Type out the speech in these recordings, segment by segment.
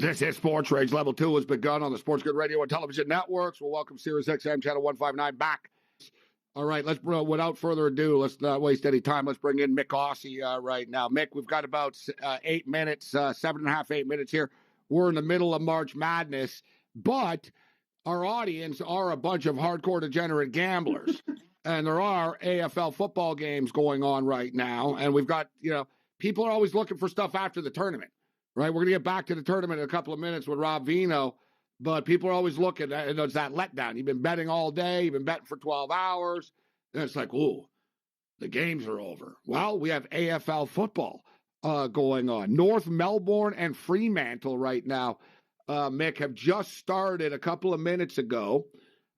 This is SportsRage. Level 2 has begun on the SportsGrid radio and television networks. We'll welcome Sirius XM Channel 159 back. All right, without further ado, let's not waste any time. Let's bring in Mick Aussie right now. Mick, we've got about 8 minutes, 7.5, 8 minutes here. We're in the middle of March Madness, but our audience are a bunch of hardcore degenerate gamblers. And there are AFL football games going on right now. And we've got, people are always looking for stuff after the tournament, right? We're going to get back to the tournament in a couple of minutes with Rob Vino. But people are always looking at it's that letdown. You've been betting all day. You've been betting for 12 hours. And it's like, ooh, the games are over. Well, we have AFL football going on. North Melbourne and Fremantle right now, Mick, have just started a couple of minutes ago.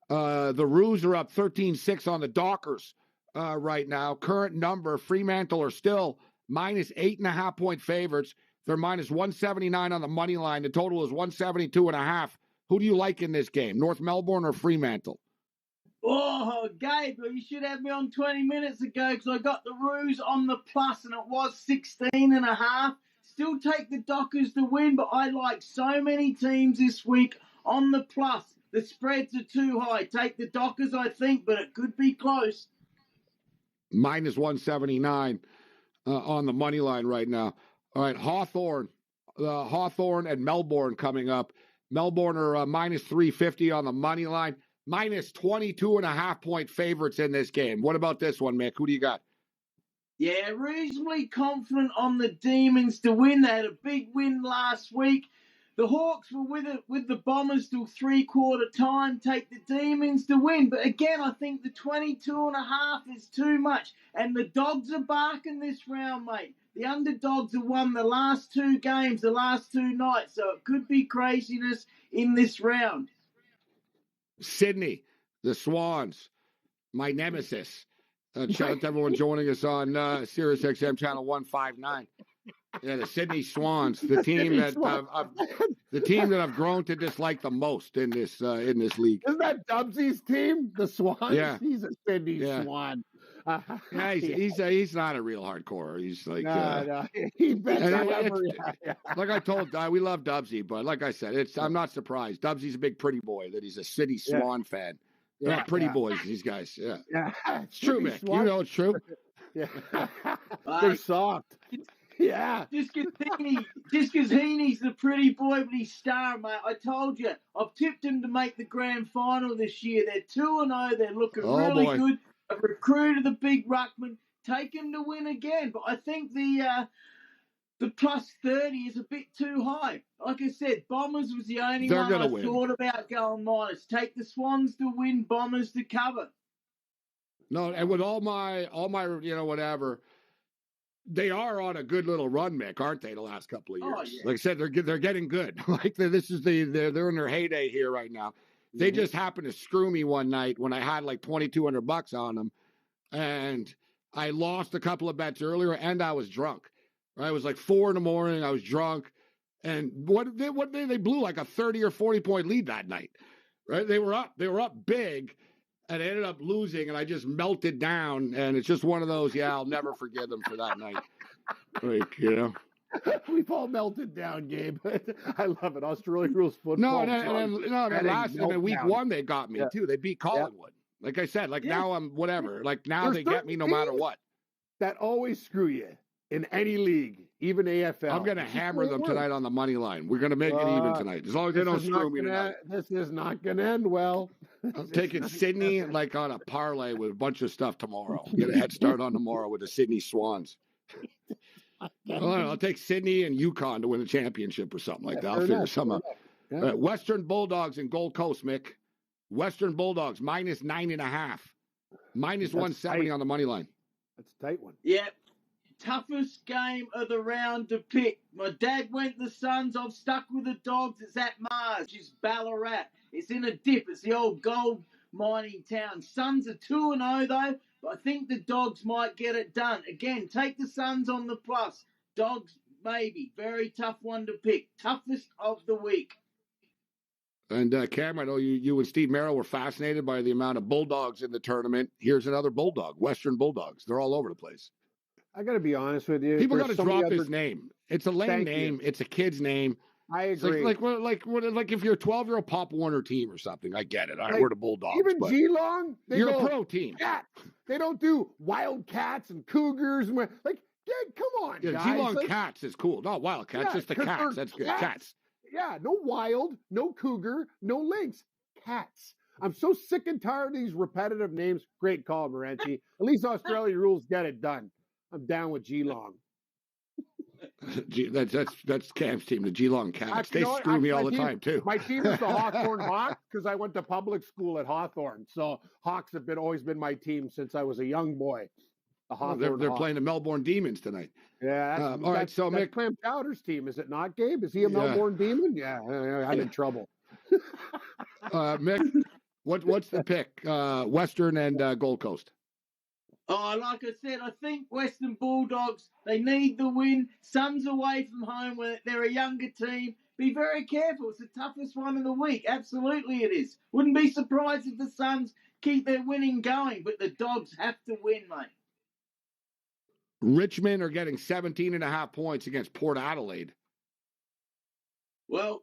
The Roos are up 13-6 on the Dockers right now. Current number, Fremantle are still minus 8.5-point favorites. They're minus 179 on the money line. The total is 172.5. Who do you like in this game, North Melbourne or Fremantle? Oh, Gabe, you should have me on 20 minutes ago because I got the Roos on the plus and it was 16.5. Still take the Dockers to win, but I like so many teams this week on the plus. The spreads are too high. Take the Dockers, I think, but it could be close. Minus 179 on the money line right now. All right, Hawthorn and Melbourne coming up. Melbourne are minus 350 on the money line, minus 22.5-point favorites in this game. What about this one, Mick? Who do you got? Yeah, reasonably confident on the Demons to win. They had a big win last week. The Hawks were with the Bombers till three-quarter time. Take the Demons to win. But again, I think the 22.5 is too much. And the Dogs are barking this round, mate. The underdogs have won the last two games, the last two nights, so it could be craziness in this round. Sydney, the Swans, my nemesis. Shout out to everyone joining us on Sirius XM Channel 159. Yeah, the Sydney Swans, the team that I've grown to dislike the most in this league. Isn't that Dubsy's team, the Swans? Yeah, he's a Sydney Swan. Yeah, he's not a real hardcore. He's like no. He bets like I told we love Dubsy, but like I said, I'm not surprised. Dubsy's a big pretty boy that he's a City Swan fan. They're not pretty boys, these guys. Yeah. It's true, Mick. Swan. You know it's true. Yeah. They're soft. Yeah. Just because Heaney's the pretty boy, but he's star, mate. I told you, I've tipped him to make the grand final this year. They're 2-0. They're looking really good. I've recruited the big ruckman. Take him to win again. But I think the plus 30 is a bit too high. Like I said, Bombers was the only one I thought about going minus. Take the Swans to win, Bombers to cover. No, and with all my whatever, they are on a good little run, Mick, aren't they? The last couple of years, oh, yeah. Like I said, they're getting good. Like they're in their heyday here right now. They just happened to screw me one night when I had like $2,200 on them, and I lost a couple of bets earlier, and I was drunk. Right? It was like 4 a.m. I was drunk, and they blew like a 30 or 40-point lead that night. Right? They were up big. And I ended up losing, and I just melted down. And it's just one of those, I'll never forgive them for that night. Like, We've all melted down, Gabe. I love it. Australia rules football. No, week 1 they got me, too. They beat Collingwood. Like I said, now I'm whatever. Like, now they get me no matter what. That always screw you in any league, even AFL. I'm going to hammer them tonight on the money line. We're going to make it even tonight. As long as they don't screw me tonight. This is not going to end well. I'm taking Sydney like on a parlay with a bunch of stuff tomorrow. Get a head start on tomorrow with the Sydney Swans. I'll take Sydney and Yukon to win the championship or something like that. I'll figure something out. Yeah. Western Bulldogs and Gold Coast, Mick. Western Bulldogs minus 9.5. Minus 170 on the money line. That's a tight one. Yeah. Toughest game of the round to pick. My dad went the Suns. I've stuck with the Dogs. It's at Mars. It's Ballarat. It's in a dip. It's the old gold mining town. Suns are 2-0 though, but I think the Dogs might get it done. Again, take the Suns on the plus. Dogs, maybe. Very tough one to pick. Toughest of the week. And Cam, I know you and Steve Merrill were fascinated by the amount of Bulldogs in the tournament. Here's another Bulldog, Western Bulldogs. They're all over the place. I got to be honest with you. People got to drop his name. It's a lame name. It's a kid's name. I It's agree. like if you're a 12-year-old Pop Warner team or something, I get it. All right, Like, we're the Bulldogs. Even but Geelong, they you're go a pro team. Cats. They don't do Wildcats and Cougars. And like, yeah, come on, Yeah, guys. Geelong Like, Cats is cool. Not Wildcats, yeah, just the 'cause Cats. they're That's good. cats. Cats. Yeah, no Wild, no Cougar, no Lynx. Cats. I'm so sick and tired of these repetitive names. Great call, Morency. At least Australia rules get it done. I'm down with Geelong. That's Cam's team, the Geelong Cats. Actually, They screw me all the my time too. My team is the Hawthorne Hawks because I went to public school at Hawthorne. So Hawks have always been my team since I was a young boy. The Hawthorne They're Hawks. playing the Melbourne Demons tonight. Yeah. All right, so that's Mick, Clem Chowder's team, is it not, Gabe? Is he a Melbourne Demon? Yeah, I'm in trouble. Mick, what's the pick? Western and Gold Coast. Oh, like I said, I think Western Bulldogs, they need the win. Suns away from home where they're a younger team. Be very careful. It's the toughest one of the week. Absolutely it is. Wouldn't be surprised if the Suns keep their winning going, but the Dogs have to win, mate. Richmond are getting 17.5 points against Port Adelaide. Well,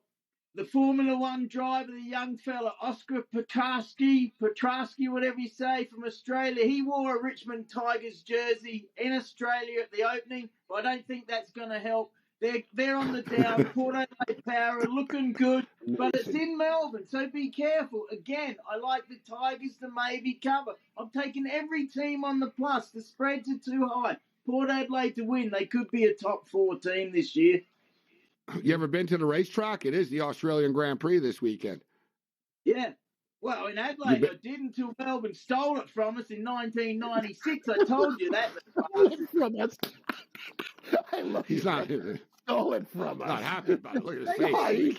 the Formula One driver, the young fella, Oscar Petrosky, whatever you say, from Australia, he wore a Richmond Tigers jersey in Australia at the opening, but I don't think that's going to help. They're on the down. Port Adelaide Power are looking good, but it's in Melbourne, so be careful. Again, I like the Tigers to maybe cover. I'm taking every team on the plus. The spreads are too high. Port Adelaide to win. They could be a top 4 team this year. You ever been to the racetrack? It is the Australian Grand Prix this weekend. Yeah. Well, in Adelaide, I did until Melbourne stole it from us in 1996. I told you that. I love He's not stole it from us. Not happy about it. Look at his face.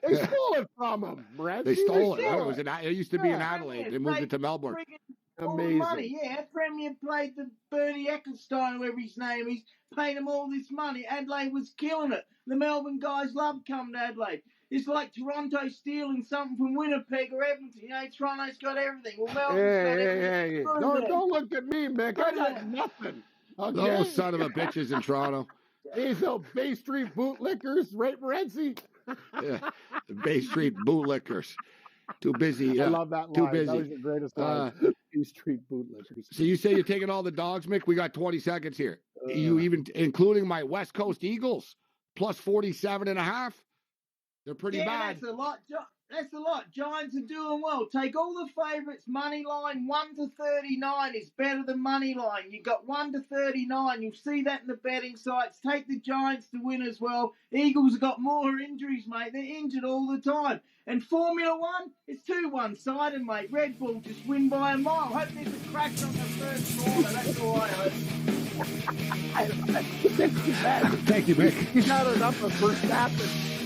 They stole it from him, Brett. They stole it. Oh, it used to be in Adelaide. They moved it to Melbourne. All the money, yeah. Premier played the Bernie Ecclestone, whatever his name is, paid him all this money. Adelaide was killing it. The Melbourne guys love coming to Adelaide. It's like Toronto stealing something from Winnipeg or Edmonton. You know, Toronto's got everything. Well, Melbourne's got everything. Don't look at me, Mick. I got nothing. Okay? Those son of a bitches in Toronto. These old Bay Street bootlickers, right, Morency? Yeah, the Bay Street bootlickers. Too busy. I love that line. Too busy. That was the greatest line. Bay Street bootlickers. So you say you're taking all the dogs, Mick? We got 20 seconds here. You even, including my West Coast Eagles, plus 47.5. They're pretty bad. That's a lot. That's a lot. Giants are doing well. Take all the favourites. Money line 1 to 39 is better than money line. You got 1 to 39. You'll see that in the betting sites. Take the Giants to win as well. Eagles have got more injuries, mate. They're injured all the time. And Formula One, it's too one-sided, mate. Red Bull just win by a mile. Hope there's a crash on the first corner. That's all I hope. Thank you, Mick. He's had enough of Verstappen